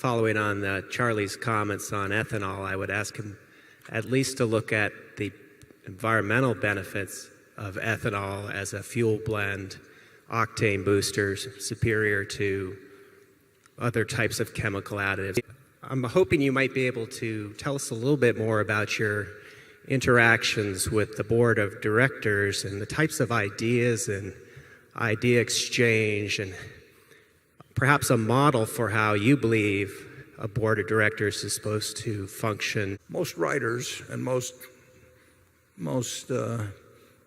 following on Charlie's comments on ethanol, I would ask him at least to look at the environmental benefits of ethanol as a fuel blend, octane boosters, superior to other types of chemical additives. I'm hoping you might be able to tell us a little bit more about your interactions with the board of directors and the types of ideas and idea exchange, and perhaps a model for how you believe a board of directors is supposed to function. Most writers and most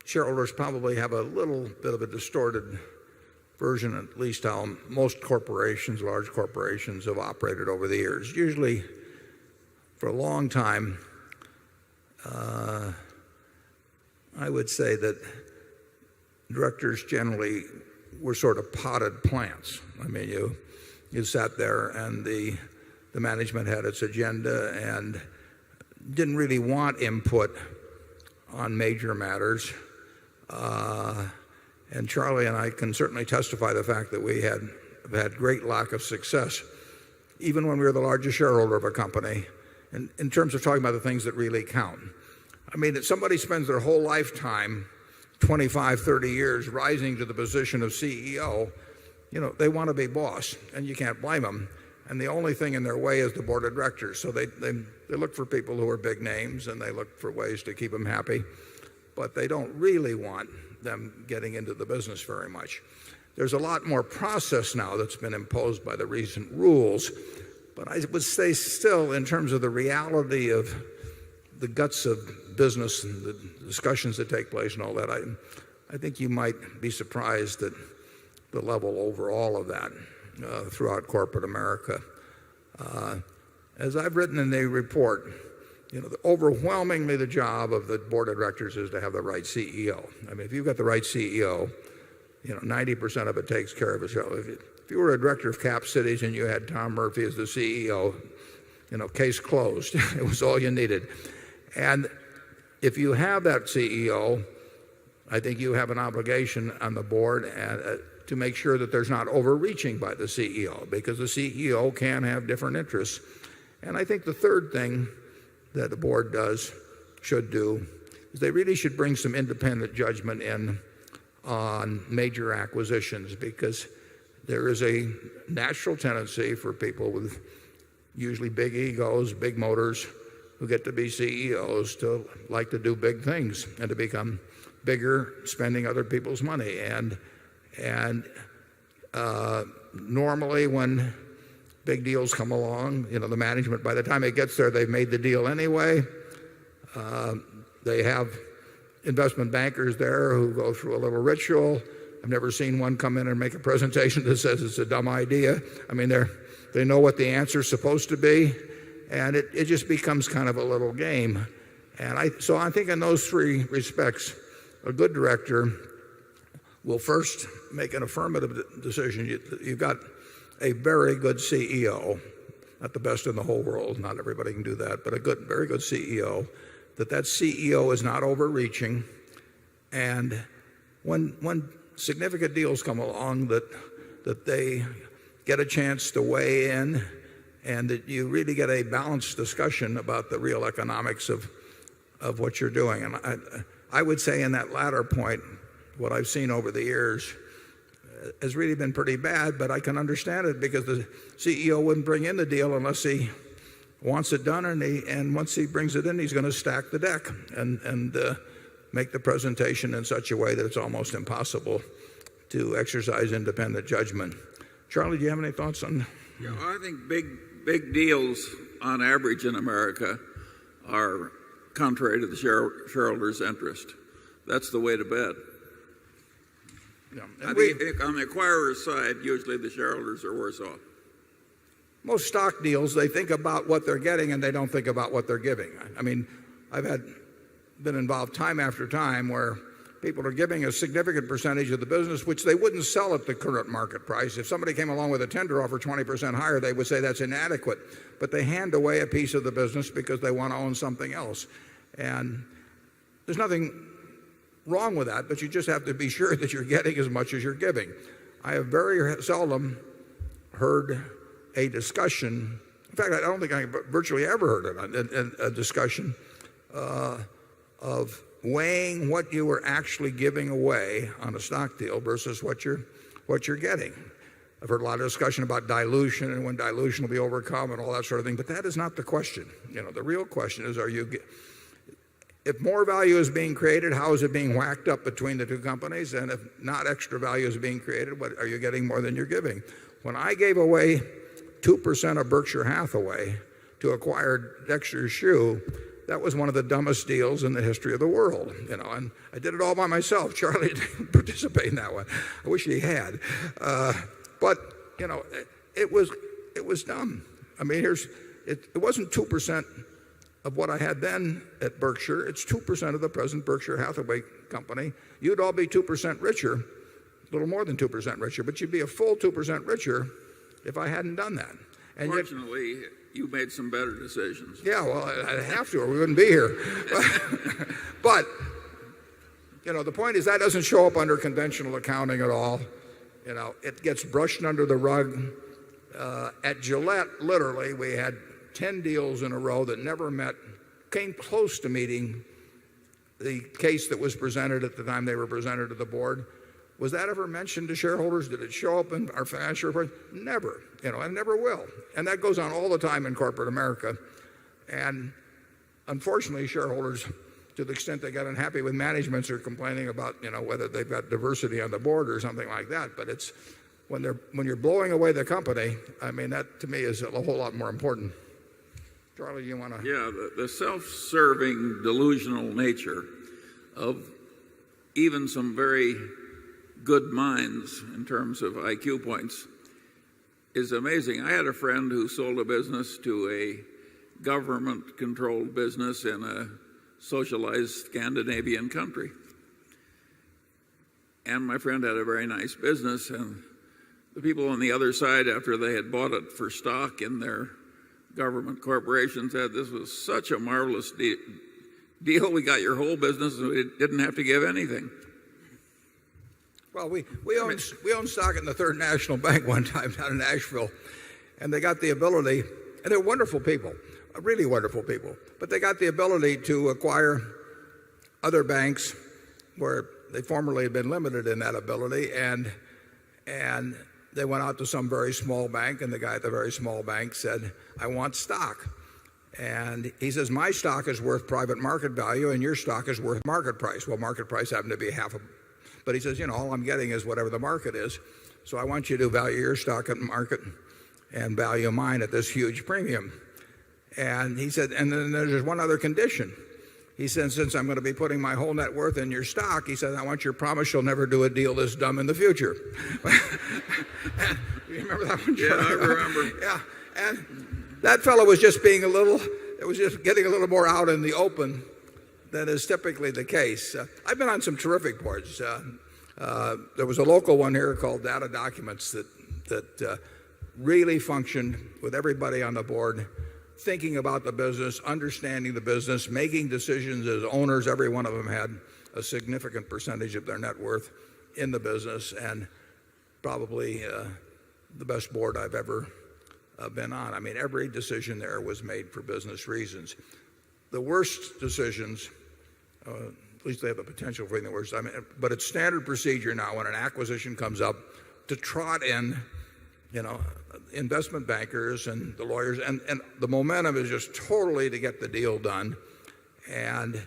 shareholders probably have a little bit of a distorted version, at least how most corporations, large corporations, have operated over the years. Usually, for a long time, I would say that directors generally were sort of potted plants. I mean, you sat there and the management had its agenda and didn't really want input on major matters. And Charlie and I can certainly testify the fact that we have had great lack of success, even when we were the largest shareholder of a company, in terms of talking about the things that really count. I mean, if somebody spends their whole lifetime, 25, 30 years, rising to the position of CEO, they want to be boss, and you can't blame them. And the only thing in their way is the board of directors. So they look for people who are big names, and they look for ways to keep them happy. But they don't really want them getting into the business very much. There's a lot more process now that's been imposed by the recent rules. But I would say still, in terms of the reality of the guts of business and the discussions that take place and all that, I think you might be surprised at the level overall of that throughout corporate America. As I've written in the report, overwhelmingly the job of the board of directors is to have the right CEO. I mean, if you've got the right CEO, 90% of it takes care of itself. If you were a director of Cap Cities and you had Tom Murphy as the CEO, case closed. It was all you needed. And if you have that CEO, I think you have an obligation on the board to make sure that there's not overreaching by the CEO, because the CEO can have different interests. And I think the third thing that the board should do is they really should bring some independent judgment in on major acquisitions, because there is a natural tendency for people with usually big egos, big motors, who get to be CEOs to like to do big things and to become bigger, spending other people's money. And normally when big deals come along, the management, by the time it gets there, they've made the deal anyway. They have investment bankers there who go through a little ritual. I've never seen one come in and make a presentation that says it's a dumb idea. I mean, they know what the answer is supposed to be, and it just becomes kind of a little game. So I think in those three respects, a good director will first make an affirmative decision. You've got a very good CEO, not the best in the whole world, not everybody can do that, but a very good CEO, that CEO is not overreaching. And when significant deals come along, that they get a chance to weigh in, and that you really get a balanced discussion about the real economics of what you're doing. And I would say in that latter point, what I've seen over the years has really been pretty bad, but I can understand it, because the CEO wouldn't bring in the deal unless he wants it done, and once he brings it in, he's going to stack the deck and make the presentation in such a way that it's almost impossible to exercise independent judgment. Charlie, do you have any thoughts on? Yeah, I think big deals on average in America are contrary to the shareholders' interest. That's the way to bet. Yeah. I think on the acquirer's side, usually the shareholders are worse off. Most stock deals, they think about what they're getting and they don't think about what they're giving. I mean, I've been involved time after time where people are giving a significant percentage of the business which they wouldn't sell at the current market price. If somebody came along with a tender offer 20% higher, they would say that's inadequate. But they hand away a piece of the business because they want to own something else. And there's nothing wrong with that, but you just have to be sure that you're getting as much as you're giving. I have very seldom heard a discussion fact, I don't think I virtually ever heard it in a discussion of weighing what you were actually giving away on a stock deal versus what you're getting. I've heard a lot of discussion about dilution and when dilution will be overcome and all that sort of thing, but that is not the question. The real question is, if more value is being created, how is it being whacked up between the two companies? And if not extra value is being created, what are you getting more than you're giving? When I gave away 2% of Berkshire Hathaway to acquire Dexter's shoe, that was one of the dumbest deals in the history of the world. And I did it all by myself. Charlie didn't participate in that one. I wish he had. But it was dumb. I mean, it wasn't 2% of what I had then at Berkshire. It's 2% of the present Berkshire Hathaway company. You'd all be 2% richer, a little more than 2% richer, but you'd be a full 2% richer if I hadn't done that. And fortunately, you made some better decisions. Yeah, well, I'd have to, or we wouldn't be here. But the point is that doesn't show up under conventional accounting at all. It gets brushed under the rug. At Gillette, literally, we had 10 deals in a row that never came close to meeting the case that was presented at the time they were presented to the board. Was that ever mentioned to shareholders? Did it show up in our financial reports? Never. And never will. And that goes on all the time in corporate America. And unfortunately, shareholders, to the extent they get unhappy with managements, are complaining about whether they've got diversity on the board or something like that. But it's when you're blowing away the company, I mean, that to me is a whole lot more important. Charlie, you want to? Yeah, the self-serving delusional nature of even some very good minds in terms of IQ points is amazing. I had a friend who sold a business to a government-controlled business in a socialized Scandinavian country. And my friend had a very nice business, and the people on the other side, after they had bought it for stock in their government corporation, said, "This was such a marvelous deal. We got your whole business and we didn't have to give anything." Well, we owned stock in the Third National Bank one time down in Nashville, and they got the ability, and they're wonderful people, really wonderful people, but they got the ability to acquire other banks where they formerly had been limited in that ability, and they went out to some very small bank, and the guy at the very small bank said, "I want stock." And he says, "My stock is worth private market value, and your stock is worth market price." Well, market price happened to be half a, but he says, all I'm getting is whatever the market is. So I want you to value your stock at market and value mine at this huge premium. And he said, and then there's one other condition. He said, since I'm going to be putting my whole net worth in your stock, he said, I want your promise you'll never do a deal this dumb in the future. You remember that one? Yeah, I remember. Yeah, and that fellow was just being it was just getting a little more out in the open than is typically the case. I've been on some terrific boards. There was a local one here called Data Documents that really functioned with everybody on the board thinking about the business, understanding the business, making decisions as owners. Every one of them had a significant percentage of their net worth in the business, and probably the best board I've ever been on. I mean, every decision there was made for business reasons. The worst decisions, at least they have the potential for being the worst. I mean, but it's standard procedure now when an acquisition comes up to trot in, investment bankers and the lawyers, and the momentum is just totally to get the deal done. And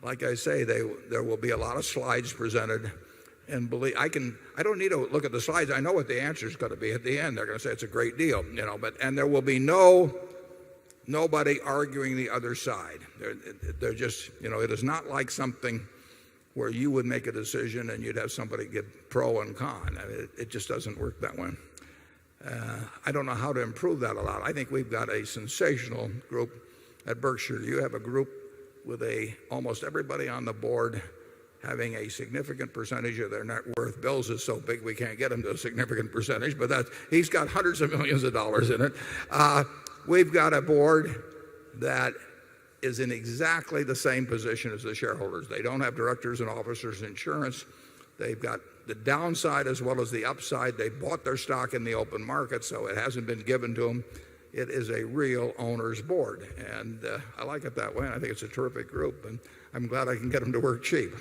like I say, there will be a lot of slides presented. And I don't need to look at the slides. I know what the answer is going to be at the end. They're going to say it's a great deal, and there will be nobody arguing the other side. They're just, it is not like something where you would make a decision and you'd have somebody give pro and con. I mean, it just doesn't work that way. I don't know how to improve that a lot. I think we've got a sensational group at Berkshire. You have a group with almost everybody on the board having a significant percentage of their net worth. Bill's is so big we can't get him to a significant percentage, but he's got hundreds of millions of dollars in it. We've got a board that is in exactly the same position as the shareholders. They don't have directors and officers insurance. They've got the downside as well as the upside. They bought their stock in the open market, so it hasn't been given to them. it is a real owner's board. And I like it that way. And I think it's a terrific group. And I'm glad I can get them to work cheap.